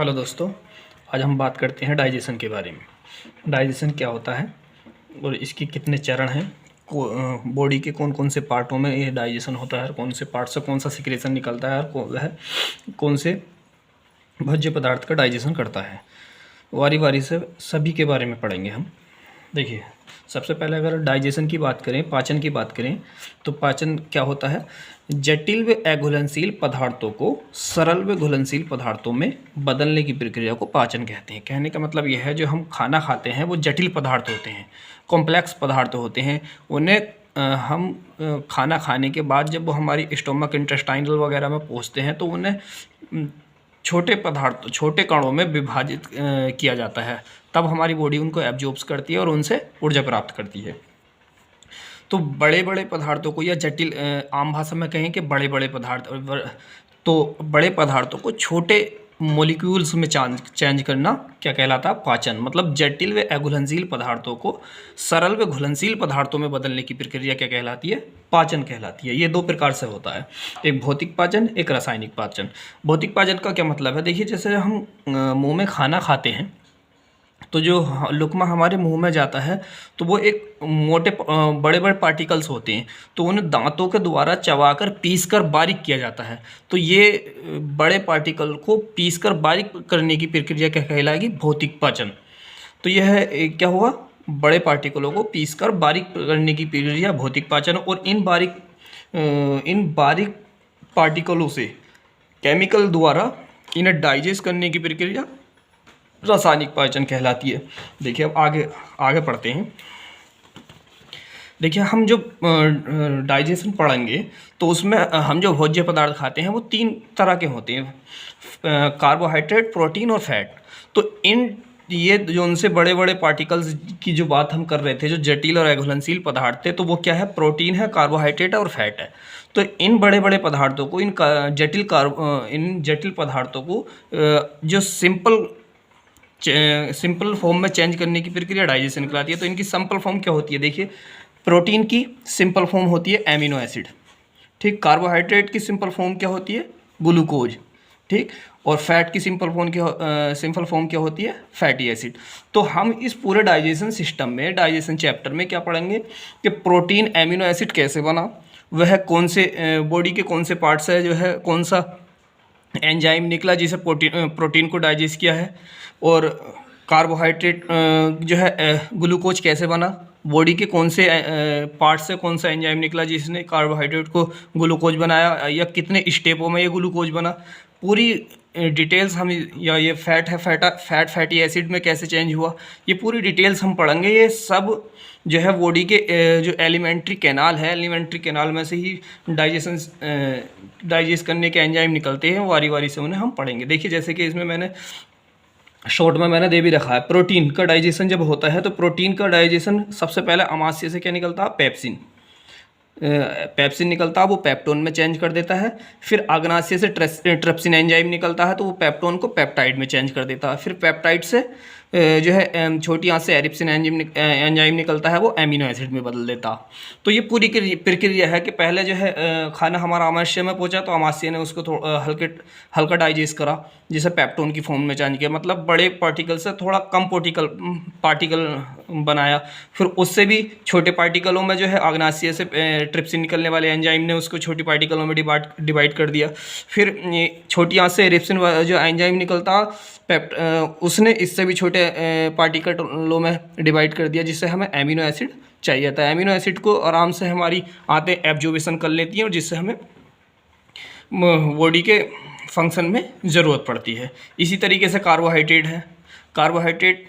Hello दोस्तों, आज हम बात करते हैं डाइजेशन के बारे में। डाइजेशन क्या होता है और इसके कितने चरण हैं, बॉडी के कौन कौन से पार्टों में ये डाइजेशन होता है, कौन से पार्ट से कौन सा सिक्रेशन निकलता है और वह कौन से भोज्य पदार्थ का डाइजेशन करता है। वारी वारी से सभी के बारे में पढ़ेंगे हम। देखिए, सबसे पहले अगर डाइजेशन की बात करें, पाचन की बात करें, तो पाचन क्या होता है? जटिल व अघुलनशील पदार्थों को सरल व घुलनशील पदार्थों में बदलने की प्रक्रिया को पाचन कहते हैं। कहने का मतलब यह है, जो हम खाना खाते हैं वो जटिल पदार्थ होते हैं, कॉम्प्लेक्स पदार्थ होते हैं। उन्हें हम खाना खाने के बाद जब वो हमारी स्टोमक, इंटेस्टाइनल वगैरह में पहुँचते हैं तो उन्हें छोटे पदार्थ, छोटे कणों में विभाजित किया जाता है। तब हमारी बॉडी उनको एब्जॉर्ब्स करती है और उनसे ऊर्जा प्राप्त करती है। तो बड़े बड़े पदार्थों को, या जटिल, आम भाषा में कहें कि बड़े बड़े पदार्थ, तो बड़े पदार्थों को छोटे मॉलिक्यूल्स में चेंज करना क्या कहलाता है? पाचन। मतलब जटिल व अघुलनशील पदार्थों को सरल व घुलनशील पदार्थों में बदलने की प्रक्रिया क्या कहलाती है? पाचन कहलाती है। ये दो प्रकार से होता है, एक भौतिक पाचन, एक रासायनिक पाचन। भौतिक पाचन का क्या मतलब है? देखिए, जैसे हम मुंह में खाना खाते हैं तो जो लुकमा हमारे मुंह में जाता है तो वो एक मोटे बड़े बड़े पार्टिकल्स होते हैं, तो उन्हें दांतों के द्वारा चबाकर पीसकर बारीक किया जाता है। तो ये बड़े पार्टिकल को पीसकर बारीक करने की प्रक्रिया क्या कहलाएगी? भौतिक पाचन। तो यह क्या हुआ? बड़े पार्टिकलों को पीसकर बारीक करने की प्रक्रिया भौतिक पाचन। और इन बारीक पार्टिकलों से केमिकल द्वारा इन्हें डाइजेस्ट करने की प्रक्रिया रासायनिक पाचन कहलाती है। देखिए, अब आगे पढ़ते हैं। देखिए, हम जो डाइजेशन पढ़ेंगे तो उसमें हम जो भोज्य पदार्थ खाते हैं वो 3 तरह के होते हैं, कार्बोहाइड्रेट, प्रोटीन और फैट। तो ये जो उनसे बड़े बड़े पार्टिकल्स की जो बात हम कर रहे थे, जो जटिल और अघुलनशील पदार्थ थे, तो वो क्या है? प्रोटीन है, कार्बोहाइड्रेट है और फैट है। तो इन बड़े बड़े पदार्थों को, इन जटिल पदार्थों को जो सिंपल फॉर्म में चेंज करने की प्रक्रिया डाइजेशन कहलाती है। तो इनकी सिंपल फॉर्म क्या होती है? देखिए, प्रोटीन की सिंपल फॉर्म होती है एमिनो एसिड, ठीक। कार्बोहाइड्रेट की सिंपल फॉर्म क्या होती है? ग्लूकोज, ठीक। और फैट की सिंपल फॉर्म क्या होती है? Fatty acid. तो हम इस पूरे डाइजेशन सिस्टम में, डाइजेशन चैप्टर में क्या पढ़ेंगे कि प्रोटीन, एमिनो एसिड कैसे बना, वह कौन से बॉडी के कौन से पार्ट से जो है, कौन सा एंजाइम निकला जिसे प्रोटीन को डाइजेस्ट किया है, और कार्बोहाइड्रेट जो है, ग्लूकोज कैसे बना, बॉडी के कौन से पार्ट से कौन सा एंजाइम निकला जिसने कार्बोहाइड्रेट को ग्लूकोज बनाया, या कितने स्टेपों में ये ग्लूकोज बना, पूरी डिटेल्स हम, या ये फैटी एसिड में कैसे चेंज हुआ, ये पूरी डिटेल्स हम पढ़ेंगे। ये सब जो है बॉडी के जो एलिमेंट्री कैनाल है, एलिमेंट्री कैनाल में से ही डाइजेस्ट करने के एंजाइम निकलते हैं, वारी वारी से उन्हें हम पढ़ेंगे। देखिए, जैसे कि इसमें मैंने शॉर्ट में मैंने दे भी रखा है, प्रोटीन का डाइजेशन जब होता है तो प्रोटीन का डाइजेशन सबसे पहले अमाशय से क्या निकलता है? पेप्सिन निकलता है, वो पेप्टोन में चेंज कर देता है। फिर अग्नाशय से ट्रिप्सिन एंजाइम निकलता है, तो वो पेप्टोन को पेप्टाइड में चेंज कर देता है। फिर पेप्टाइड से जो है छोटी आंत से एरिप्सिन एंजाइम निकलता है, वो एमिनो एसिड में बदल देता। तो ये पूरी प्रक्रिया है कि पहले जो है खाना हमारा अमाशय में पहुंचा, तो अमाशय ने उसको हल्का डाइजेस्ट करा, जिसे पेप्टोन की फॉर्म में चेंज किया। मतलब बड़े पार्टिकल से थोड़ा कम पार्टिकल बनाया। फिर उससे भी छोटे पार्टिकलों में जो है अग्नाशय से ट्रिप्सिन निकलने वाले एंजाइम ने उसको छोटी पार्टिकलों में डिवाइड कर दिया। फिर छोटी आंत से एरिप्सिन जो एंजाइम निकलता, उसने इससे भी छोटे पार्टिकलों में डिवाइड कर दिया, जिससे हमें एमिनो एसिड चाहिए था। एमिनो एसिड को आराम से हमारी आंतें एब्जॉर्बेशन कर लेती हैं, और जिससे हमें बॉडी के फंक्शन में ज़रूरत पड़ती है। इसी तरीके से कार्बोहाइड्रेट है। कार्बोहाइड्रेट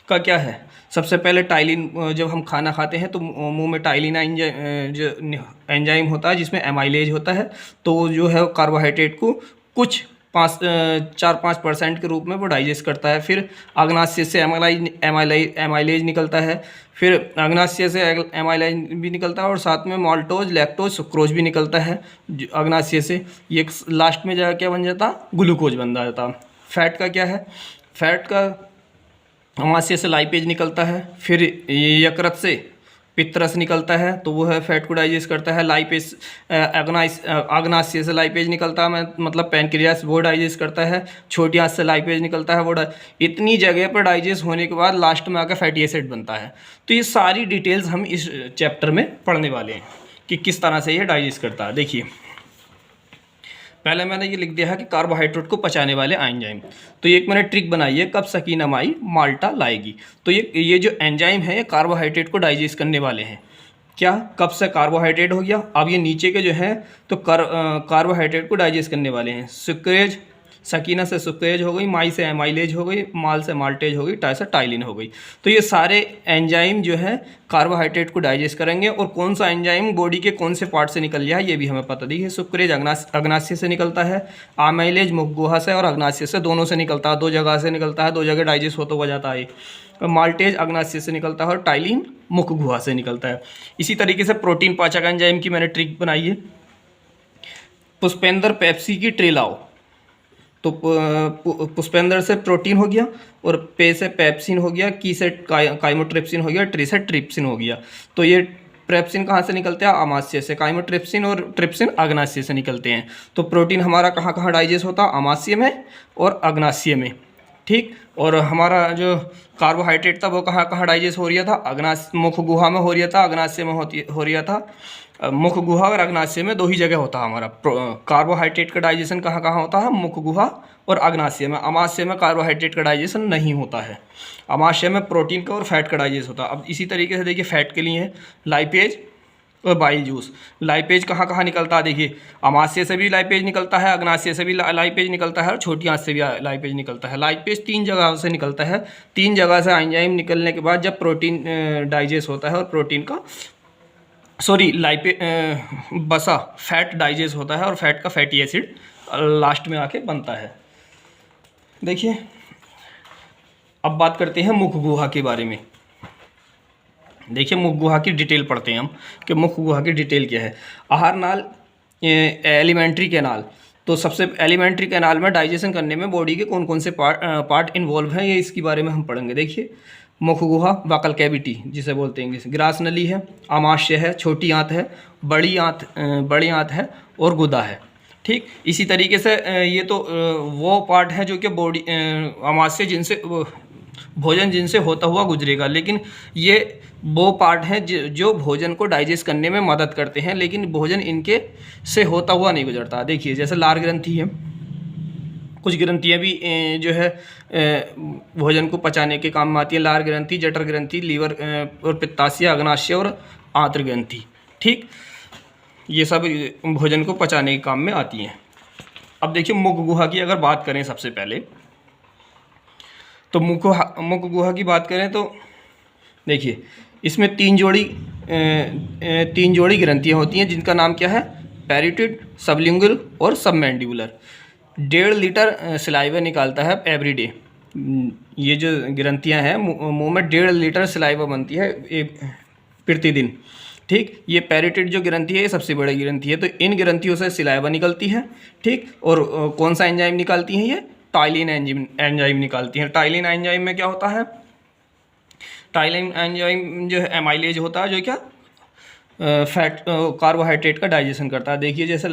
का क्या है? सबसे पहले टाइलिन, जब हम खाना खाते हैं तो मुंह में टाइलिन जो एंजाइम होता है, जिसमें एमाइलेज होता है, तो जो है कार्बोहाइड्रेट को कुछ 4-5% के रूप में वो डाइजेस्ट करता है। फिर अग्नाशय से एमाइलेज निकलता है। फिर अग्नाशय से एमाइलेज भी निकलता है, और साथ में माल्टोज, लैक्टोज, सुक्रोज भी निकलता है अग्नाशय से। ये लास्ट में जाकर क्या बन जाता? ग्लूकोज बन जाता। फैट का क्या है? फैट का अमाशय से लाइपेज निकलता है। फिर यकृत से पित्रस निकलता है तो वो है फैट को डाइजेस्ट करता है। लाइपेज अग्नाशय से लाइपेज निकलता है, मतलब पैनक्रियास, वो डाइजेस्ट करता है। छोटी आंत से लाइपेज निकलता है, वो इतनी जगह पर डाइजेस्ट होने के बाद लास्ट में आकर फैटी एसिड बनता है। तो ये सारी डिटेल्स हम इस चैप्टर में पढ़ने वाले हैं कि किस तरह से ये डाइजेस्ट करता है। देखिए पहले मैंने ये लिख दिया है कि कार्बोहाइड्रेट को पचाने वाले एंजाइम। तो ये एक मैंने ट्रिक बनाई है, कब सकीना माई माल्टा लाएगी। तो ये जो एंजाइम है ये कार्बोहाइड्रेट को डाइजेस्ट करने वाले हैं। क्या, कब से कार्बोहाइड्रेट हो गया, अब ये नीचे के जो हैं तो कार्बोहाइड्रेट को डाइजेस्ट करने वाले हैं। सुक्रेज, सकीना से सुक्रेज हो गई, माई से एमाइलेज हो गई, माल से माल्टेज हो गई, टाई से टाइलिन हो गई। तो ये सारे एंजाइम जो है कार्बोहाइड्रेट को डाइजेस्ट करेंगे। और कौन सा एंजाइम बॉडी के कौन से पार्ट से निकल जाए ये भी हमें पता दी है। सुक्रेज अग्नाशय से निकलता है, आमाइलेज मुख गुहा से और अग्नाशय से, दोनों से निकलता है, दो जगह से निकलता है, दो जगह डाइजेस्ट होता हुआ जाता है। माल्टेज अग्नाशय से निकलता है और टाइलिन मुख गुहा से निकलता है। इसी तरीके से प्रोटीन पाचक एंजाइम की मैंने ट्रिक बनाई है। पुष्पेंद्र पेप्सी की ट्रे लाओ, तो पुष्पेंद्र से प्रोटीन हो गया और पे से पेप्सिन हो गया, की से काइमोट्रिप्सिन हो गया, ट्री से ट्रिप्सिन हो गया। तो ये ट्रिप्सिन कहाँ से निकलते हैं, आमाशय से, काइमोट्रिप्सिन और ट्रिप्सिन अग्नाशय से निकलते हैं। तो प्रोटीन हमारा कहाँ कहाँ डाइजेस्ट होता है, आमाशय में और अग्नाशय में, ठीक। और हमारा जो कार्बोहाइड्रेट था वो कहाँ कहाँ डाइजेस्ट हो रहा था, मुख गुहा में हो रहा था, अग्नाशय में हो रहा था। मुख गुहा और अग्नाशय में दो ही जगह होता है हमारा कार्बोहाइड्रेट का डाइजेशन। कहाँ कहाँ होता है, मुख गुहा और अग्नाशय में। आमाशय में कार्बोहाइड्रेट का डाइजेशन नहीं होता है, आमाशय में प्रोटीन का और फैट का डाइजेशन होता है। अब इसी तरीके से देखिए फैट के लिए लाइपेज और बाइल जूस। लाइपेज कहाँ कहाँ निकलता है, देखिए आमाशय से भी लाइपेज निकलता है, अग्नाशय से भी लाइपेज निकलता है और छोटी आंत से भी लाइपेज निकलता है। लाइपेज 3 जगह से निकलता है। 3 जगह से एंजाइम निकलने के बाद जब प्रोटीन डाइजेस्ट होता है और प्रोटीन का बसा फैट डाइजेस्ट होता है और फैट का फैटी एसिड लास्ट में आके बनता है। देखिए अब बात करते हैं मुख गुहा के बारे में। देखिए मुख गुहा की डिटेल पढ़ते हैं हम कि मुख गुहा की डिटेल क्या है। आहार नाल, एलिमेंट्री कैनाल। तो सबसे एलिमेंट्री कैनाल में डाइजेशन करने में बॉडी के कौन कौन से पार्ट इन्वॉल्व हैं, ये इसके बारे में हम पढ़ेंगे। देखिए मुख गुहा, वकल कैविटी जिसे बोलते हैं इंग्लिश, ग्रास नली है, आमाशय है, छोटी आंत है, बड़ी आंत है और गुदा है, ठीक। इसी तरीके से ये तो वो पार्ट है जो कि बॉडी आमाशय जिनसे भोजन जिनसे होता हुआ गुजरेगा, लेकिन ये वो पार्ट हैं जो भोजन को डाइजेस्ट करने में मदद करते हैं, लेकिन भोजन इनके से होता हुआ नहीं गुजरता। देखिए जैसे लार ग्रंथि है, कुछ ग्रंथियाँ भी जो है भोजन को पचाने के काम में आती है। लार ग्रंथि, जठर ग्रंथि, लीवर और पित्ताशय, अग्नाशय और आंत्र ग्रंथि, ठीक। ये सब भोजन को पचाने के काम में आती हैं। अब देखिए मुख गुहा की अगर बात करें सबसे पहले, तो मुख गुहा की बात करें तो देखिए इसमें 3 जोड़ी ग्रंथियाँ होती हैं जिनका नाम क्या है, पैरिटिड, सबलिंगुअल और सबमैंडिबुलर। 1.5 लीटर सलाइवा निकालता है एवरी डे। ये जो ग्रंथियां हैं मुंह में 1.5 लीटर सलाइवा बनती है प्रतिदिन, ठीक। ये पैरिटिड जो ग्रंथि है ये सबसे बड़ी ग्रंथि है। तो इन ग्रंथियों से सलाइवा निकलती है, ठीक। और कौन सा एंजाइम निकालती हैं, ये टाइलिन एंजाइम निकालती हैं। टाइलिन एंजाइम में क्या होता है, टाइलिन एंजाइम जो है एमाइलेज होता है, जो क्या फैट कार्बोहाइड्रेट का डाइजेशन करता है। देखिए जैसे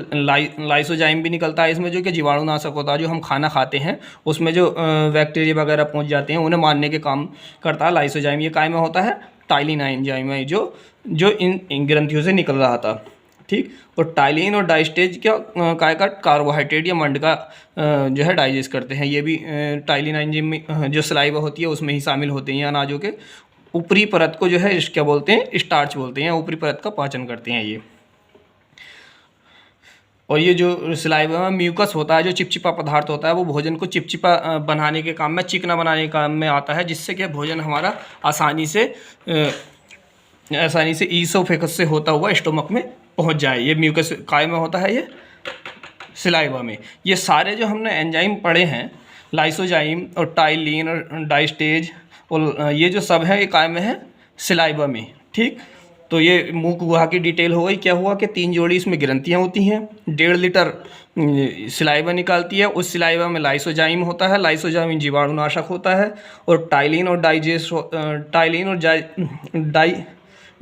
लाइसोजाइम भी निकलता है इसमें, जो कि जीवाणुनाशक होता है। जो हम खाना खाते हैं उसमें जो बैक्टीरिया वगैरह पहुंच जाते हैं उन्हें मारने के काम करता है लाइसोजाइम। ये काय में होता है, टाइलिन एंजाइम है जो इन ग्रंथियों से निकल रहा था, ठीक। और टाइलिन और डाइस्टेज क्या काय का कार्बोहाइड्रेट या मंड का जो है डाइजेस्ट करते हैं। ये भी टाइलिन एंजाइम में जो सलाइवा होती है उसमें ही शामिल होते हैं। अनाजों के ऊपरी परत को जो है क्या बोलते हैं, स्टार्च बोलते हैं। ऊपरी परत का पाचन करते हैं ये। और ये जो सलाइवा में म्यूकस होता है, जो चिपचिपा पदार्थ होता है, वो भोजन को चिपचिपा बनाने के काम में, चिकना बनाने के काम में आता है, जिससे कि भोजन हमारा आसानी से ईसोफेगस से होता हुआ स्टोमक में पहुंच जाए। ये म्यूकस काय में होता है, ये सलाइवा में। ये सारे जो हमने एंजाइम पढ़े हैं, लाइसोजाइम और टाइलिन और डाइस्टेज, और ये जो सब है ये काय में है, सलाइवा में, ठीक। तो ये मुख गुहा की डिटेल हो गई। क्या हुआ कि 3 जोड़ी इसमें ग्रंथियाँ होती हैं, 1.5 लीटर सलाइवा निकालती है। उस सलाइवा में लाइसोजाइम होता है, लाइसोजाइम जीवाणुनाशक होता है। और टाइलिन और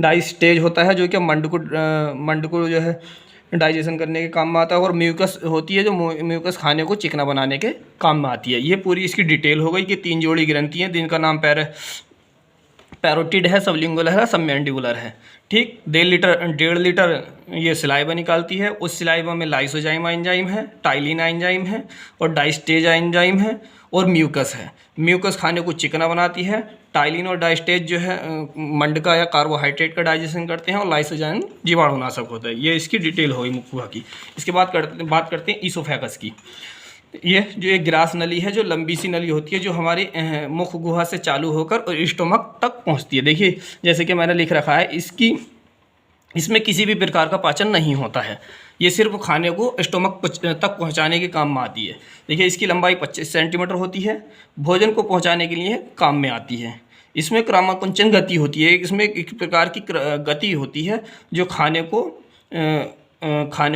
डाइस्टेज होता है जो कि मंड को जो है डाइजेशन करने के काम में आता है, और म्यूकस होती है जो म्यूकस खाने को चिकना बनाने के काम में आती है। ये पूरी इसकी डिटेल हो गई कि 3 जोड़ी ग्रंथि हैं जिनका नाम पैरोटिड है, सबलिंगुलर है, सबमैंडिबुलर है। ठीक, 1.5 लीटर ये सिलाइबा निकालती है। उस सिलाइबा में लाइसोजाइम एंजाइम है, टाइलिन एंजाइम है, और डाइस्टेज एंजाइम है, और म्यूकस है। म्यूकस खाने को चिकना बनाती है। टाइलिन और डाइस्टेज जो है मंड का या कार्बोहाइड्रेट का डाइजेशन करते हैं, और लाइसोजाइम जीवाणुनाशक होता है। ये इसकी डिटेल होगी मुख गुहा की। इसके बाद बात करते हैं ईसोफेगस की। ये जो एक ग्रास नली है, जो लंबी सी नली होती है, जो हमारी मुख गुहा से चालू होकर और स्टोमक तक पहुंचती है। देखिए जैसे कि मैंने लिख रखा है, इसमें किसी भी प्रकार का पाचन नहीं होता है। ये सिर्फ खाने को स्टोमक तक पहुंचाने के काम में आती है। देखिए इसकी लंबाई 25 सेंटीमीटर होती है। भोजन को पहुंचाने के लिए काम में आती है। इसमें क्रमाकुंचन गति होती है। इसमें एक प्रकार की गति होती है जो खाने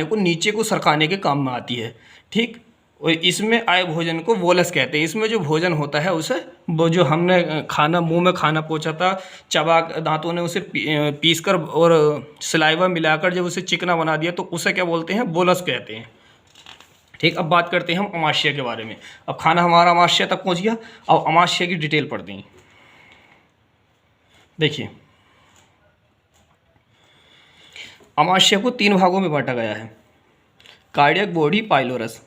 को नीचे को सरकाने के काम में आती है। ठीक, और इसमें आए भोजन को वोलस कहते हैं। इसमें जो भोजन होता है उसे, वो जो हमने खाना मुंह में खाना पहुंचा था, चबा दांतों ने उसे पीस कर और सलाइवा मिलाकर जब उसे चिकना बना दिया, तो उसे क्या बोलते हैं? बोलस कहते हैं। ठीक, अब बात करते हैं हम अमाशय के बारे में। अब खाना हमारा अमाशय तक पहुंच गया। अब अमाशय की डिटेल पढ़ते हैं। देखिए अमाशय को 3 भागों में बांटा गया है: कार्डियक, बॉडी, पाइलोरस।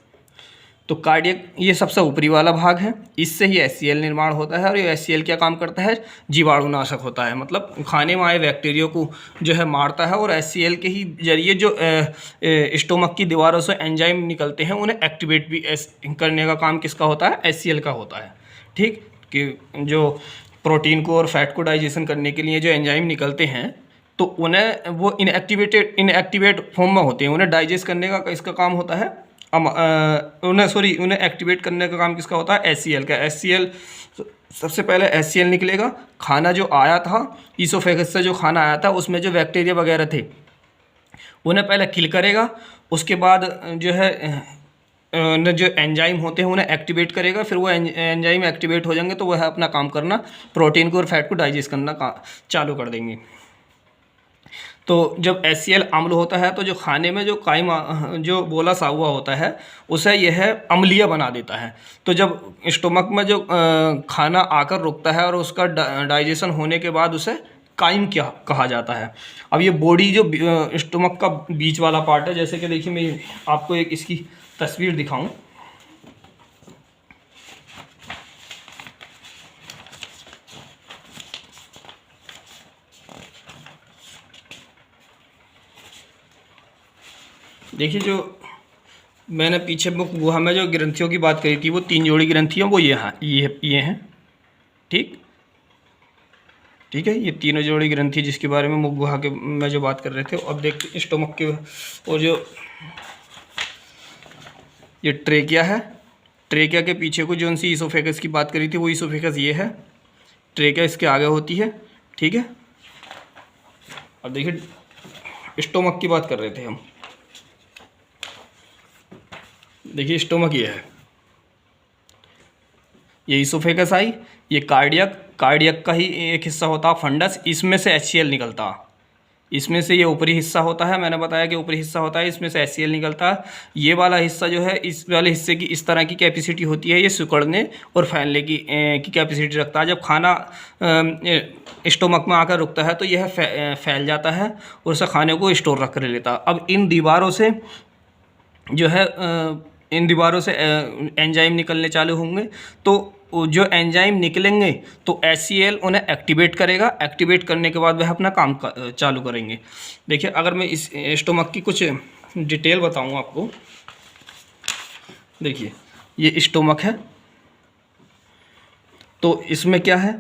तो कार्डियक ये सबसे ऊपरी वाला भाग है। इससे ही HCl निर्माण होता है, और ये HCl क्या काम करता है? जीवाणुनाशक होता है, मतलब खाने में आए बैक्टीरिया को जो है मारता है। और HCl के ही जरिए जो स्टोमक की दीवारों से एंजाइम निकलते हैं, उन्हें एक्टिवेट भी करने का काम किसका होता है? HCl का होता है। ठीक, कि जो प्रोटीन को और फैट को डाइजेशन करने के लिए जो एंजाइम निकलते हैं, तो उन्हें वो इनएक्टिवेट फॉर्म में होते हैं। उन्हें डाइजेस्ट करने का इसका काम होता है, उन्हें एक्टिवेट करने का काम किसका होता है? HCl का। HCl सबसे पहले HCl निकलेगा। खाना जो आया था ईसोफेगस से, जो खाना आया था उसमें जो बैक्टीरिया वगैरह थे उन्हें पहले किल करेगा। उसके बाद जो है जो एंजाइम होते हैं उन्हें एक्टिवेट करेगा। फिर वो एंजाइम एक्टिवेट हो जाएंगे तो वह अपना काम करना, प्रोटीन को और फैट को डाइजेस्ट करना चालू कर देंगे। तो जब HCl अम्ल होता है, तो जो खाने में जो काइम जो बोला सा हुआ होता है उसे यह अम्लीय बना देता है। तो जब स्टोमक में जो खाना आकर रुकता है और उसका डाइजेशन होने के बाद उसे काइम क्या कहा जाता है। अब ये बॉडी जो स्टोमक का बीच वाला पार्ट है, जैसे कि देखिए मैं आपको एक इसकी तस्वीर दिखाऊं। देखिए जो मैंने पीछे मुख गुहा में जो ग्रंथियों की बात करी थी, वो 3 जोड़ी ग्रंथियाँ वो ये हैं। ठीक है, ये तीनों जोड़ी ग्रंथि जिसके बारे में मुख गुहा के में जो बात कर रहे थे। अब देखते स्टोमक के, और जो ये ट्रेकिया है, ट्रेकिया के पीछे को जो सी ईसोफेगस की बात करी थी, वो ईसोफेगस ये है। ट्रेकिया इसके आगे होती है। ठीक है, अब देखिए स्टोमक की बात कर रहे थे हम। देखिए स्टोमक ये है, ये ईसोफेगस आई, ये कार्डियक का ही एक हिस्सा होता फंडस। इसमें से HCl निकलता, इसमें से ये ऊपरी हिस्सा होता है। मैंने बताया कि ऊपरी हिस्सा होता है, इसमें से HCl निकलता है। ये वाला हिस्सा जो है, इस वाले हिस्से की इस तरह की कैपेसिटी होती है, ये सिकुड़ने और फैलने की कैपेसिटी रखता है। जब खाना स्टोमक में आकर रुकता है तो यह फैल जाता है और उसे खाने को स्टोर रख कर लेता है। अब इन दीवारों से जो है एंजाइम निकलने चालू होंगे। तो जो एंजाइम निकलेंगे तो HCl उन्हें एक्टिवेट करेगा। एक्टिवेट करने के बाद वह अपना काम चालू करेंगे। देखिए अगर मैं इस स्टोमक की कुछ डिटेल बताऊं आपको। देखिए ये स्टोमक है, तो इसमें क्या है?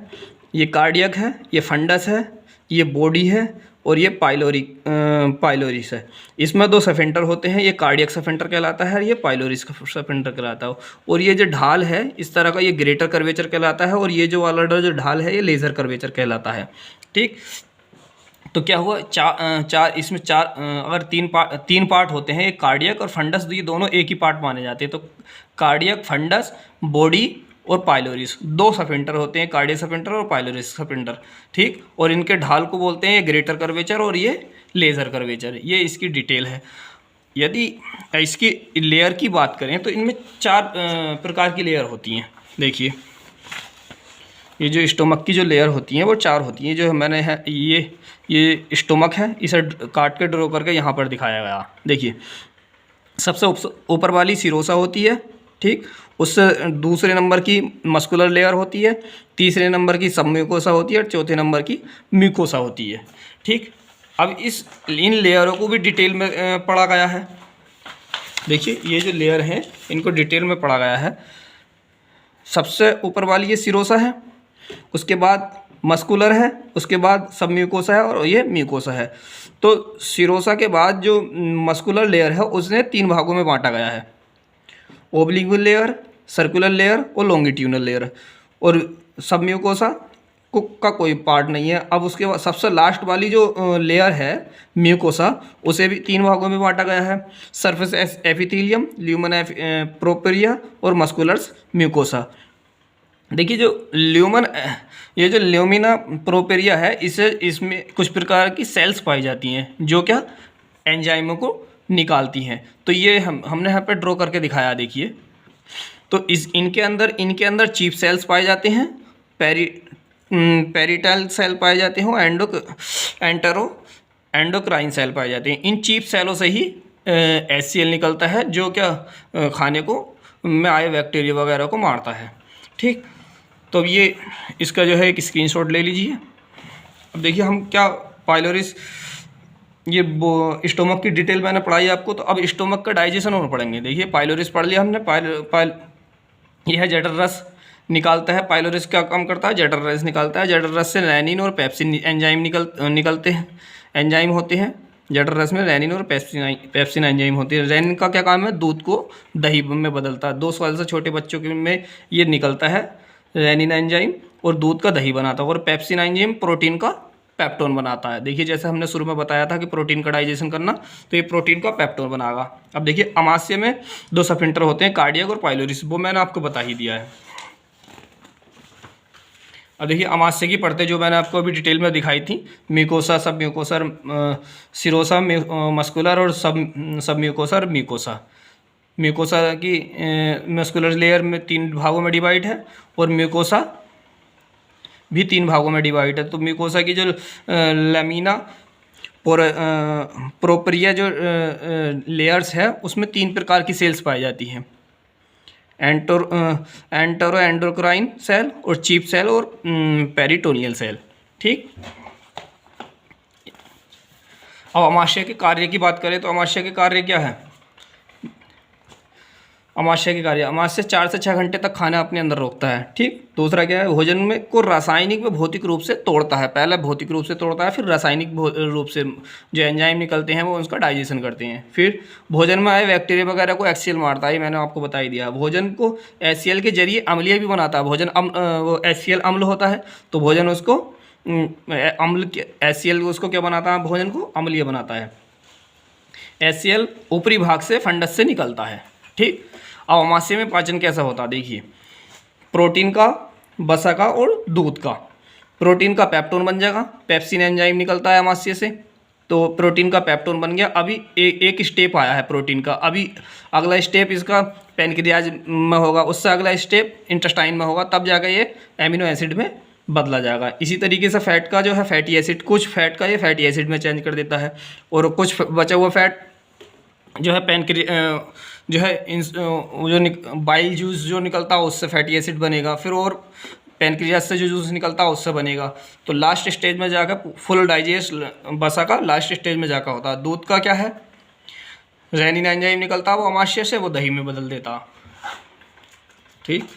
ये कार्डियक है, ये फंडस है, ये बॉडी है, और ये पाइलोरिस है। इसमें 2 सफेंटर होते हैं, ये कार्डियक सफेंटर कहलाता है और ये पाइलोरिस सफेंटर कहलाता है। और ये जो ढाल है इस तरह का, ये ग्रेटर कर्वेचर कहलाता है, और ये जो वाला जो ढाल है ये लेज़र कर्वेचर कहलाता है। ठीक, तो क्या हुआ? इसमें अगर 3 पार्ट होते हैं, एक कार्डियक और फंडस, ये दोनों एक ही पार्ट माने जाते हैं। तो कार्डियक, फंडस, बॉडी और पाइलोरिस, दो सफिंटर होते हैं, कार्डियक सफिंटर और पाइलोरिस सफिंटर, ठीक। और इनके ढाल को बोलते हैं ग्रेटर कर्वेचर और ये लेज़र कर्वेचर। ये इसकी डिटेल है। यदि इसकी लेयर की बात करें तो इनमें 4 प्रकार की लेयर होती हैं। देखिए ये जो स्टोमक की जो लेयर होती हैं वो 4 होती हैं। जो मैंने है ये स्टोमक है, इसे काट के ड्रॉ करके यहाँ पर दिखाया गया। देखिए सबसे ऊपर वाली सिरोसा होती है, ठीक। उससे दूसरे नंबर की मस्कुलर लेयर होती है, तीसरे नंबर की सबम्यूकोसा होती है और चौथे नंबर की म्यूकोसा होती है, ठीक। अब इन लेयरों को भी डिटेल में पढ़ा गया है। देखिए ये जो लेयर हैं इनको डिटेल में पढ़ा गया है। सबसे ऊपर वाली ये सिरोसा है, उसके बाद मस्कुलर है, उसके बाद सब म्यूकोसा है और ये म्यूकोसा है। तो सिरोसा के बाद जो मस्कुलर लेयर है उसने 3 भागों में बांटा गया है, ओब्लिक्वल लेयर, सर्कुलर लेयर और लॉन्गिट्यूडनल लेयर। और सब म्यूकोसा का कोई पार्ट नहीं है। अब उसके बाद सबसे लास्ट वाली जो लेयर है म्यूकोसा, उसे भी 3 भागों में बांटा गया है, सरफेस एपिथेलियम, ल्यूमन प्रोपेरिया और मस्कुलर्स म्यूकोसा। देखिए ये जो ल्यूमिना प्रोपेरिया है, इसमें कुछ प्रकार की सेल्स पाई जाती हैं जो क्या एंजाइमों को निकालती हैं। तो ये हमने यहाँ पे ड्रॉ करके दिखाया। देखिए तो इनके अंदर चीफ सेल्स पाए जाते हैं, पेरिटल सेल पाए जाते हैं, एंडोक्राइन सेल पाए जाते हैं। इन चीफ सेलों से ही HCl निकलता है जो क्या खाने को में आए बैक्टीरिया वगैरह को मारता है, ठीक। तो ये इसका जो है एक स्क्रीनशॉट ले लीजिए। अब देखिए हम क्या पाइलोरिस, ये स्टोमक की डिटेल मैंने पढ़ाई आपको, तो अब स्टोमक का डाइजेशन और पढ़ेंगे। देखिए पाइलोरिस पढ़ लिया हमने। यह जठर रस निकालता है। पाइलोरिस क्या काम करता है? जठर रस निकालता है। जठर रस से रेनिन और पेप्सिन एंजाइम निकलते हैं, एंजाइम होते हैं। जठर रस में रेनिन और पेप्सिन एंजाइम होती है। रेनिन का क्या काम है? दूध को दही में बदलता है। 2 साल से छोटे बच्चों के में ये निकलता है रेनिन एंजाइम और दूध का दही बनाता है। और पेप्सिन एंजाइम प्रोटीन का पेप्टोन बनाता है। देखिए जैसे हमने शुरू में बताया था कि प्रोटीन का डाइजेशन करना, तो ये प्रोटीन का पेप्टोन बनाएगा। अब देखिए अमाशय में 2 सफिंटर होते हैं, कार्डियक और पाइलोरिस, वो मैंने आपको बता ही दिया है। अब देखिए अमाशय की परतें जो मैंने आपको अभी डिटेल में दिखाई थी, म्यूकोसा, सब म्यूकोसा, सिरोसा, मस्कुलर और सब म्यूकोसा, म्यूकोसा। म्यूकोसा की मस्कुलर लेयर में 3 भागों में डिवाइड है और म्यूकोसा भी 3 भागों में डिवाइड है। तो म्यूकोसा की जो लैमिना प्रोपेरिया जो लेयर्स है उसमें 3 प्रकार की सेल्स पाई जाती हैं, एंडोक्राइन सेल और चीफ सेल और पेरिटोनियल सेल, ठीक। अब अमाशय के कार्य की बात करें तो अमाशय के कार्य क्या है? अमाशय के कार्य, अमाशय 4 से 6 घंटे तक खाना अपने अंदर रोकता है, ठीक। दूसरा क्या है? भोजन में को रासायनिक व भौतिक रूप से तोड़ता है। पहले भौतिक रूप से तोड़ता है, फिर रासायनिक रूप से जो एंजाइम निकलते हैं वो उसका डाइजेशन करते हैं। फिर भोजन में आए बैक्टीरिया वगैरह को HCl मारता है, मैंने आपको बता ही दिया। भोजन को HCl के जरिए अम्लीय भी बनाता है। भोजन वो HCl अम्ल होता है, तो भोजन उसको अम्ल HCl उसको क्या बनाता है? भोजन को अम्लीय बनाता है। HCl ऊपरी भाग से फंडस से निकलता है, ठीक। अब अमाशय में पाचन कैसा होता है? देखिए प्रोटीन का, वसा का और दूध का। प्रोटीन का पेप्टोन बन जाएगा, पेप्सिन एंजाइम निकलता है अमाशय से, तो प्रोटीन का पेप्टोन बन गया। अभी एक स्टेप आया है प्रोटीन का, अभी अगला स्टेप इसका पैनक्रियाज में होगा, उससे अगला स्टेप इंटेस्टाइन में होगा, तब जाकर ये एमिनो एसिड में बदला जाएगा। इसी तरीके से फैट का जो है फैटी एसिड, कुछ फैट का ये फैटी एसिड में चेंज कर देता है और कुछ बचा हुआ फैट जो है जो है जो बाइल जूस जो निकलता है उससे फैटी एसिड बनेगा। फिर और पैनक्रियाज से जो जूस निकलता है उससे बनेगा। तो लास्ट स्टेज में जाकर फुल डाइजेस्ट वसा का लास्ट स्टेज में जाकर होता है। दूध का क्या है? रेनिन एंजाइम निकलता है, वो अमाशय से वो दही में बदल देता, ठीक।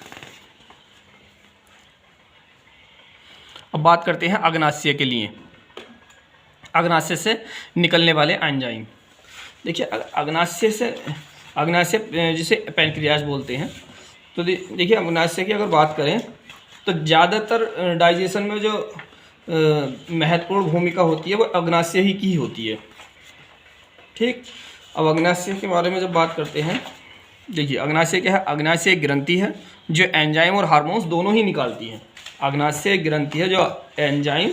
अब बात करते हैं अग्नाशय के लिए, अग्नाशय से निकलने वाले एंजाइम। देखिए अग्नाशय जिसे पैनक्रियाज बोलते हैं, तो देखिए अग्नाशय की अगर बात करें तो ज़्यादातर डाइजेशन में जो महत्वपूर्ण भूमिका होती है वो अग्नाशय ही की होती है, ठीक। अब अग्नाशय के बारे में जब बात करते हैं, देखिए अग्नाशय क्या है, अग्नाशय एक ग्रंथि है जो एंजाइम और हार्मोन्स दोनों ही निकालती है। अग्नाशय एक ग्रंथि है जो एंजाइम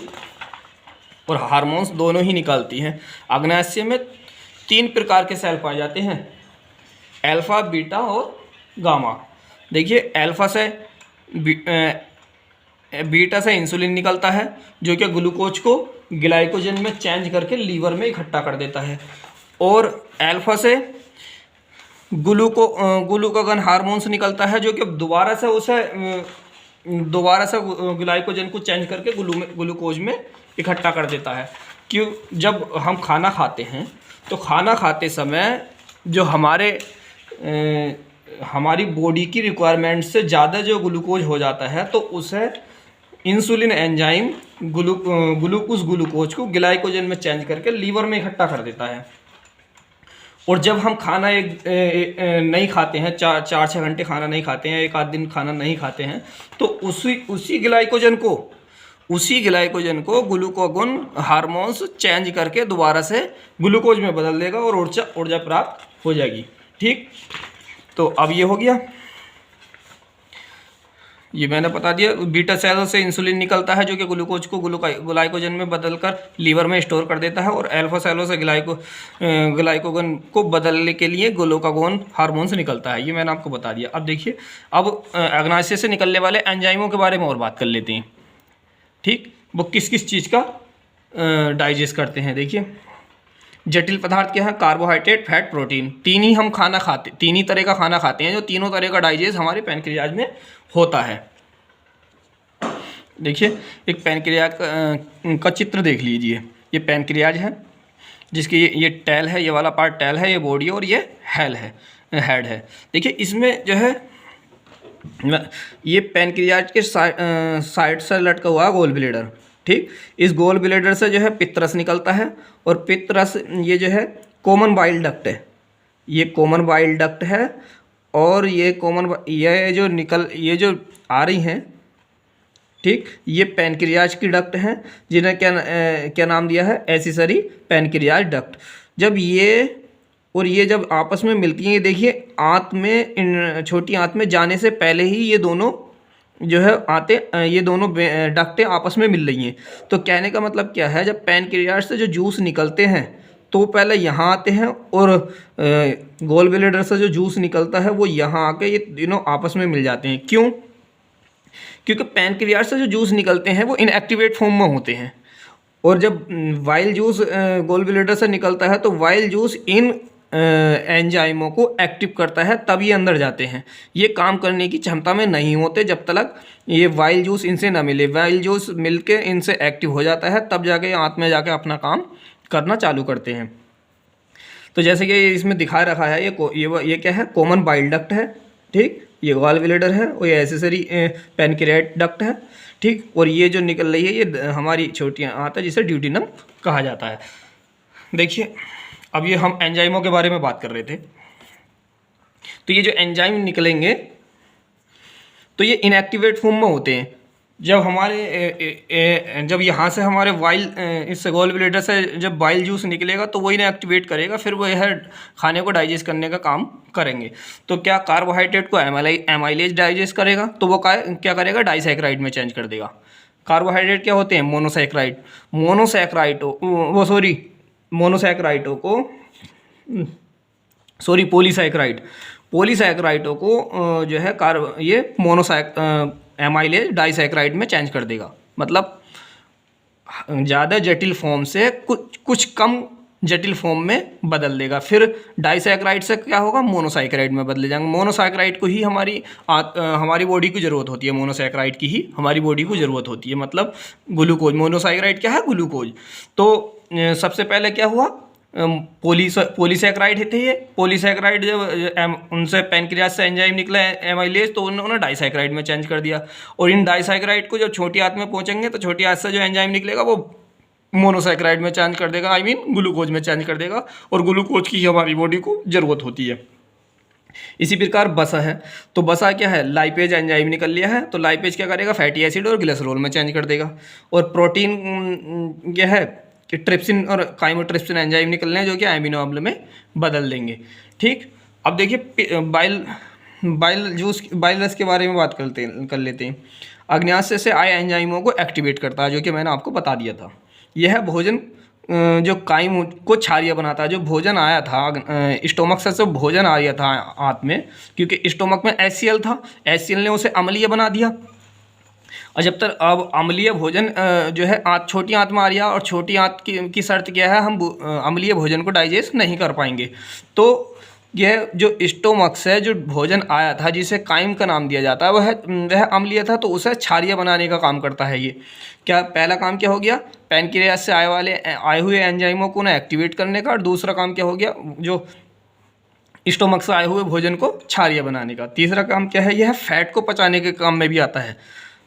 और हार्मोन्स दोनों ही निकालती है। अग्नाशय में 3 प्रकार के सेल पाए जाते हैं, अल्फा, बीटा और गामा। देखिए अल्फा से बीटा से इंसुलिन निकलता है जो कि ग्लूकोज को ग्लाइकोजन में चेंज करके लीवर में इकट्ठा कर देता है, और अल्फा से ग्लूकागॉन हार्मोन्स निकलता है जो कि दोबारा से ग्लाइकोजन को चेंज करके ग्लूकोज में इकट्ठा कर देता है। क्यों, जब हम खाना खाते हैं तो खाना खाते समय जो हमारी बॉडी की रिक्वायरमेंट से ज़्यादा जो ग्लूकोज हो जाता है तो उसे इंसुलिन एंजाइम ग्लूकोज को ग्लाइकोजन में चेंज करके लीवर में इकट्ठा कर देता है। और जब हम खाना नहीं खाते हैं, 4-6 घंटे खाना नहीं खाते हैं, 1 आध दिन खाना नहीं खाते हैं, तो उसी ग्लाइकोजन को ग्लूकागॉन हार्मोन्स चेंज करके दोबारा से ग्लूकोज में बदल देगा और ऊर्जा प्राप्त हो जाएगी। ठीक, तो अब ये हो गया, ये मैंने बता दिया। बीटा सेल से इंसुलिन निकलता है जो कि ग्लूकोज को ग्लाइकोजन में बदलकर लीवर में स्टोर कर देता है, और अल्फा सेलों से ग्लाइकोजन को बदलने के लिए ग्लूकागॉन हार्मोन्स निकलता है। ये मैंने आपको बता दिया। अब देखिए, अब अग्नाशय से निकलने वाले एंजाइमों के बारे में और बात कर लेते हैं। ठीक, वो किस किस चीज़ का डाइजेस्ट करते हैं। देखिए जटिल पदार्थ क्या है, कार्बोहाइड्रेट, फैट, प्रोटीन। तीन ही तरह का खाना खाते हैं, जो तीनों तरह का डाइजेस्ट हमारे पैनक्रियाज में होता है। देखिए एक पैनक्रियाज का चित्र देख लीजिए। ये पैनक्रियाज है जिसकी ये टेल है, ये वाला पार्ट टेल है, ये बॉडी, और ये हेड है। देखिए इसमें जो है ये पैनक्रियाज के साइड से लटका हुआ गोल ब्लेडर। ठीक, इस गोल ब्लेडर से जो है पित्तरस निकलता है, और पित्तरस ये जो है कॉमन बाइल डक्ट है, ये कॉमन बाइल डक्ट है। और ये ये जो आ रही हैं, ठीक, ये पैनक्रियाज की डक्ट हैं जिन्हें क्या नाम दिया है, एसिसरी पैनक्रियाज डक्ट। जब ये जब आपस में मिलती हैं, ये देखिए छोटी आंत में जाने से पहले ही ये दोनों जो है ये दोनों डक्टें आपस में मिल रही हैं। तो कहने का मतलब क्या है, जब पैनक्रियाज से जो जूस निकलते हैं तो पहले यहाँ आते हैं, और गोल ब्लेडर से जो जूस निकलता है वो यहाँ आके ये दोनों आपस में मिल जाते हैं। क्यों? क्योंकि पैनक्रियाज से जो जूस निकलते हैं वो इनएक्टिवेट फॉर्म में होते हैं, और जब वाइल जूस गोल ब्लेडर से निकलता है तो वाइल जूस इन एंजाइमों को एक्टिव करता है, तब ये अंदर जाते हैं। ये काम करने की क्षमता में नहीं होते जब तक ये वाइल जूस इनसे ना मिले। वाइल जूस मिलके इनसे एक्टिव हो जाता है, तब जाके आंत में जाके अपना काम करना चालू करते हैं। तो जैसे कि इसमें दिखा रखा है, ये क्या है, कॉमन बाइल डक्ट है। ठीक, ये गॉल ब्लेडर है, और ये एसेसरी पैनक्रियाट डक्ट है। ठीक, और ये जो निकल रही है ये हमारी छोटी आंत है जिसे ड्यूटीनम कहा जाता है। देखिए अब ये हम एंजाइमों के बारे में बात कर रहे थे। तो ये जो एंजाइम निकलेंगे तो ये इनएक्टिवेट फॉर्म में होते हैं। जब यहाँ से हमारे इस गोल ब्लेडर से जब बाइल जूस निकलेगा तो वो इन्हें एक्टिवेट करेगा, फिर वो यह खाने को डाइजेस्ट करने का काम करेंगे। तो क्या कार्बोहाइड्रेट को एमाइलेज डाइजेस्ट करेगा, तो वो क्या करेगा, डाइसैकराइड में चेंज कर देगा। कार्बोहाइड्रेट क्या होते हैं, पॉलीसैकराइडों को जो है एमाइलेज डाइसैकराइड में चेंज कर देगा। मतलब ज़्यादा जटिल फॉर्म से कुछ कम जटिल फॉर्म में बदल देगा। फिर डाइसैकराइड से क्या होगा, मोनोसैकराइड में बदले जाएंगे। मोनोसैकराइड को ही हमारी बॉडी की ज़रूरत होती है, मोनोसैकराइड की ही हमारी बॉडी को ज़रूरत होती है, मतलब ग्लूकोज। मोनोसैकराइड क्या है, ग्लूकोज। तो सबसे पहले क्या हुआ, पॉलीसैकराइड थे ये। पॉलीसैकराइड जब उनसे पैनक्रियाज से एंजाइम निकला एमाइलेज, तो उन्होंने डाइसैकराइड में चेंज कर दिया। और इन डाइसैकराइड को जब छोटी आंत में पहुंचेंगे तो छोटी आंत से जो एंजाइम निकलेगा वो मोनोसैकराइड में चेंज कर देगा, ग्लूकोज में चेंज कर देगा। और ग्लूकोज की हमारी बॉडी को ज़रूरत होती है। इसी प्रकार बसा है, तो बसा क्या है, लाइपेज एंजाइम निकल लिया है, तो लाइपेज क्या करेगा, फैटी एसिड और ग्लिसरॉल में चेंज कर देगा। और प्रोटीन क्या है कि ट्रिप्सिन और काइमोट्रिप्सिन एंजाइम निकलने हैं जो कि एमिनो अम्ल में बदल देंगे। ठीक, अब देखिए बाइल जूस बाइल रस के बारे में बात कर लेते हैं। अग्न्याशय से आए एंजाइमों को एक्टिवेट करता है, जो कि मैंने आपको बता दिया था। यह भोजन जो काइम को क्षारीय बनाता है। जो भोजन आया था स्टोमक से, जो भोजन आया था आंत में, क्योंकि स्टोमक में HCl था, HCl ने उसे अम्लीय बना दिया। और जब तक अब अम्लीय भोजन जो है छोटी आंत में आ रहा है, और छोटी आंत की शर्त क्या है, हम अम्लीय भोजन को डाइजेस्ट नहीं कर पाएंगे। तो यह जो स्टोमक से जो भोजन आया था, जिसे काइम का नाम दिया जाता है, वह अम्लीय था, तो उसे क्षारीय बनाने का काम करता है ये। क्या पहला काम क्या हो गया, पैनक्रियाज से आए हुए एंजाइमों को ना एक्टिवेट करने का, और दूसरा काम क्या हो गया, जो स्टोमक से आए हुए भोजन को क्षारीय बनाने का। तीसरा काम क्या है, यह फैट को पचाने के काम में भी आता है।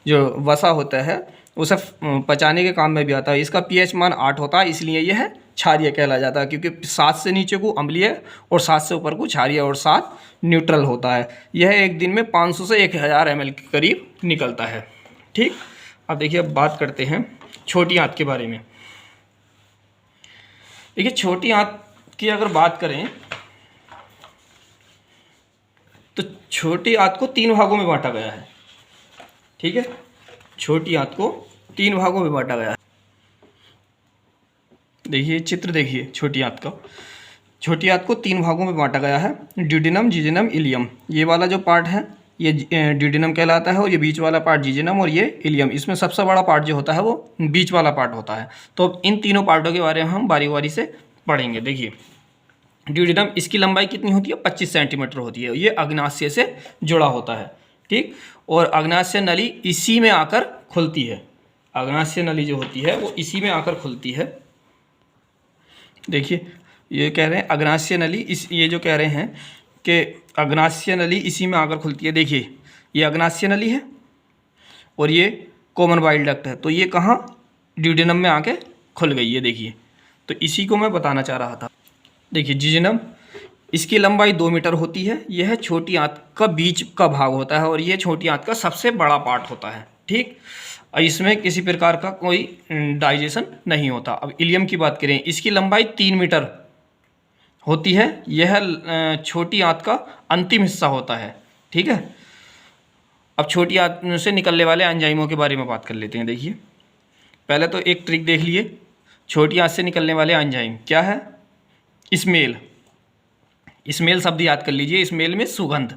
जो वसा होता है उसे पचाने के काम में भी आता है। इसका pH मान 8 होता है, इसलिए यह क्षारीय कहला जाता है, क्योंकि 7 से नीचे को अम्लीय और 7 से ऊपर को क्षारीय और 7 न्यूट्रल होता है। यह एक दिन में 500 से 1000 ml के करीब निकलता है। ठीक, अब देखिए, अब बात करते हैं छोटी आंत के बारे में। देखिए, छोटी आंत की अगर बात करें तो छोटी आंत को 3 भागों में बांटा गया है। ठीक है, छोटी आंत को 3 भागों में बांटा गया है। देखिए चित्र, देखिए छोटी आंत का। छोटी आंत को 3 भागों में बांटा गया है, ड्यूडेनम, जिजेनम, इलियम। ये वाला जो पार्ट है ये ड्यूडेनम कहलाता है, और ये बीच वाला पार्ट जिजेनम, और ये इलियम। इसमें सबसे बड़ा पार्ट जो होता है वो बीच वाला पार्ट होता है। तो इन तीनों पार्टों के बारे में हम बारी बारी से पढ़ेंगे। देखिए, ड्यूडेनम, इसकी लंबाई कितनी होती है, 25 सेंटीमीटर होती है। ये अग्नाशय से जुड़ा होता है। ठीक, और अग्नाशय नली इसी में आकर खुलती है। अग्नाशय नली जो होती है वो इसी में आकर खुलती है। देखिए, ये कह रहे हैं अग्नाशय नली, ये जो कह रहे हैं कि अग्नाशय नली इसी में आकर खुलती है। देखिए, ये अग्नाशय नली है और ये कॉमन बाइल डक्ट है। तो ये कहाँ, ड्यूडेनम में आके खुल गई है। देखिए, तो इसी को मैं बताना चाह रहा था। देखिए, जिजेनम, इसकी लंबाई 2 मीटर होती है। यह छोटी आंत का बीच का भाग होता है, और यह छोटी आंत का सबसे बड़ा पार्ट होता है। ठीक, इसमें किसी प्रकार का कोई डाइजेशन नहीं होता। अब इलियम की बात करें, इसकी लंबाई 3 मीटर होती है। यह छोटी आंत का अंतिम हिस्सा होता है। ठीक है, अब छोटी आंत से निकलने वाले एंजाइमों के बारे में बात कर लेते हैं। देखिए, पहले तो एक ट्रिक देख लिए। छोटी आंत से निकलने वाले एंजाइम क्या है, स्मेल। स्मेल शब्द याद कर लीजिए। स्मेल में सुगंध।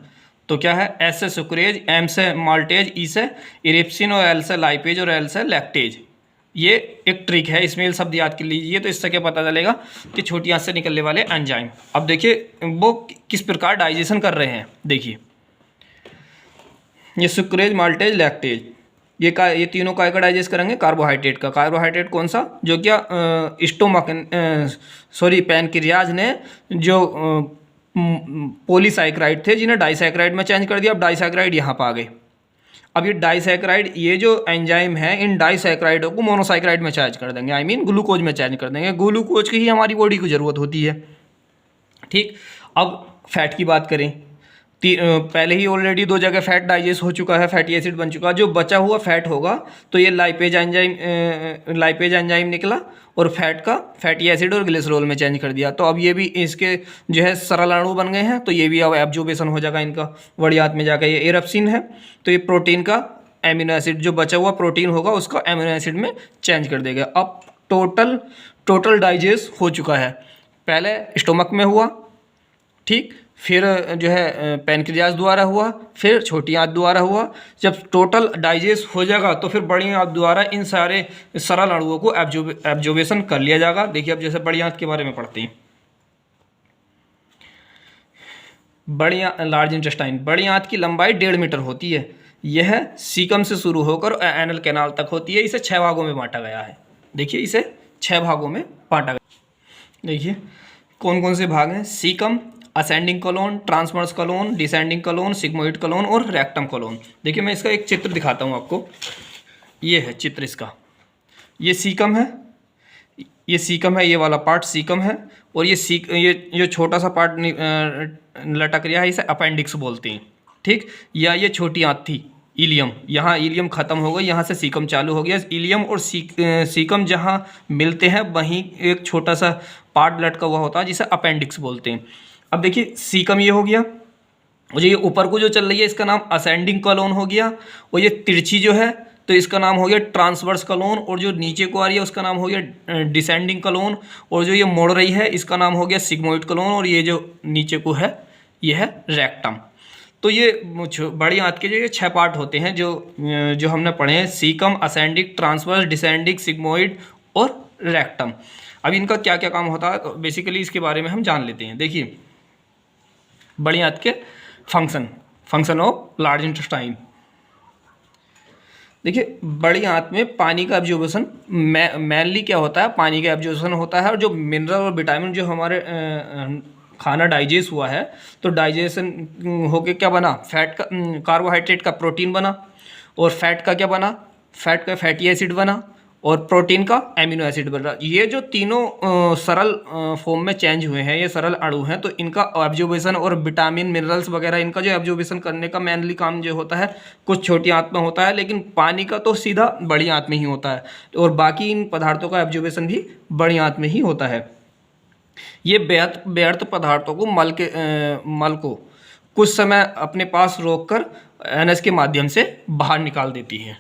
तो क्या है, एस से सुक्रेज, एम से माल्टेज, ई से इरिप्सिन, और एल से लाइपेज, और एल से लैक्टेज। ये एक ट्रिक है, स्मेल शब्द याद कर लीजिए। तो इससे क्या पता चलेगा कि छोटी आंत से निकलने वाले एंजाइम। अब देखिए वो किस प्रकार डाइजेशन कर रहे हैं। देखिए, ये सुक्रेज, माल्टेज, लैक्टेज, ये तीनों का डाइजेस्ट करेंगे, कार्बोहाइड्रेट का। कार्बोहाइड्रेट कौन सा, जो क्या पैनक्रियाज ने जो पॉलीसैकेराइड थे जिन्हें डाइसैकेराइड में चेंज कर दिया। अब डाइसैकेराइड यहाँ पर आ गए। अब ये डाइसैकेराइड, ये जो एंजाइम है, इन डाइसैकेराइडों को मोनोसैकेराइड में चेंज कर देंगे। ग्लूकोज में चेंज कर देंगे। ग्लूकोज की ही हमारी बॉडी को ज़रूरत होती है। ठीक, अब फैट की बात करें, पहले ही ऑलरेडी 2 जगह फैट डाइजेस्ट हो चुका है, फैटी एसिड बन चुका है। जो बचा हुआ फैट होगा तो ये लाइपेज एंजाइम निकला, और फैट का फैटी एसिड और ग्लिसरॉल में चेंज कर दिया। तो अब ये भी इसके जो है सरल अणु बन गए हैं। तो ये भी अब एब्जॉर्बेशन हो जाएगा इनका बड़ी आंत में जाकर। ये एरप्सिन है, तो ये प्रोटीन का एमिनो एसिड, जो बचा हुआ प्रोटीन होगा उसका एमिनो एसिड में चेंज कर देगा। अब टोटल डाइजेस्ट हो चुका है। पहले स्टोमक में हुआ, ठीक, फिर जो है पैनक्रियाज द्वारा हुआ, फिर छोटी आंत द्वारा हुआ। जब टोटल डाइजेस्ट हो जाएगा तो फिर बड़ी आंत द्वारा इन सारे सरल अणुओं को एब्जॉर्बेशन कर लिया जाएगा। देखिए, अब जैसे बड़ी आंत के बारे में पढ़ते हैं। लार्ज इंटेस्टाइन, बड़ी आंत की लंबाई 1.5 मीटर होती है। यह सीकम से शुरू होकर एनल कैनाल तक होती है। इसे 6 भागों में बांटा गया है। देखिए, इसे 6 भागों में बांटा गया। देखिए कौन कौन से भाग हैं, caecum, ascending colon, transverse colon, descending colon, sigmoid colon और रेक्टम कॉलोन। देखिए, मैं इसका एक चित्र दिखाता हूँ आपको। ये है चित्र इसका। ये सीकम है, ये सीकम है, ये वाला पार्ट सीकम है, और ये जो छोटा सा पार्ट लटक रहा है इसे अपेंडिक्स बोलते हैं। ठीक, या ये छोटी आंत थी इलियम। यहाँ इलियम खत्म हो गई, यहाँ से सीकम चालू हो गया। इलियम और सीकम जहाँ मिलते हैं वहीं एक छोटा सा पार्ट लटका हुआ होता है जिसे अपेंडिक्स बोलते हैं। अब देखिए सीकम ये हो गया, और जो ये ऊपर को जो चल रही है इसका नाम असेंडिंग कॉलोन हो गया, और ये तिरछी जो है तो इसका नाम हो गया ट्रांसवर्स कॉलोन, और जो नीचे को आ रही है उसका नाम हो गया डिसेंडिंग कॉलोन, और जो ये मोड़ रही है इसका नाम हो गया सिग्मोइड कॉलोन, और ये जो नीचे को है ये है रेक्टम। तो ये बड़ी आंत के जो ये 6 पार्ट होते हैं जो हमने पढ़े हैं, caecum, ascending, transverse, descending, sigmoid और रेक्टम। अब इनका क्या क्या काम होता है बेसिकली इसके बारे में हम जान लेते हैं। देखिए बड़ी आंत के फंक्शन ऑफ लार्ज इंटेस्टाइन। देखिए बड़ी आंत में पानी का एब्जॉर्प्शन मेनली क्या होता है, पानी का एब्जॉर्प्शन होता है, और जो मिनरल और विटामिन जो हमारे खाना डाइजेस्ट हुआ है तो डाइजेशन होके क्या बना, फैट का कार्बोहाइड्रेट का प्रोटीन बना, और फैट का क्या बना, फैट का फैटी एसिड बना, और प्रोटीन का एमिनो एसिड बन रहा। ये जो तीनों सरल फॉर्म में चेंज हुए हैं, ये सरल अणु हैं, तो इनका एब्जॉर्प्शन और विटामिन मिनरल्स वगैरह इनका जो एब्जॉर्प्शन करने का मेनली काम जो होता है कुछ छोटी आंत में होता है, लेकिन पानी का तो सीधा बड़ी आंत में ही होता है, और बाकी इन पदार्थों का एब्जॉर्प्शन भी बड़ी आंत में ही होता है। ये व्यर्थ पदार्थों को मल को कुछ समय अपने पास रोककर एनएस के माध्यम से बाहर निकाल देती है।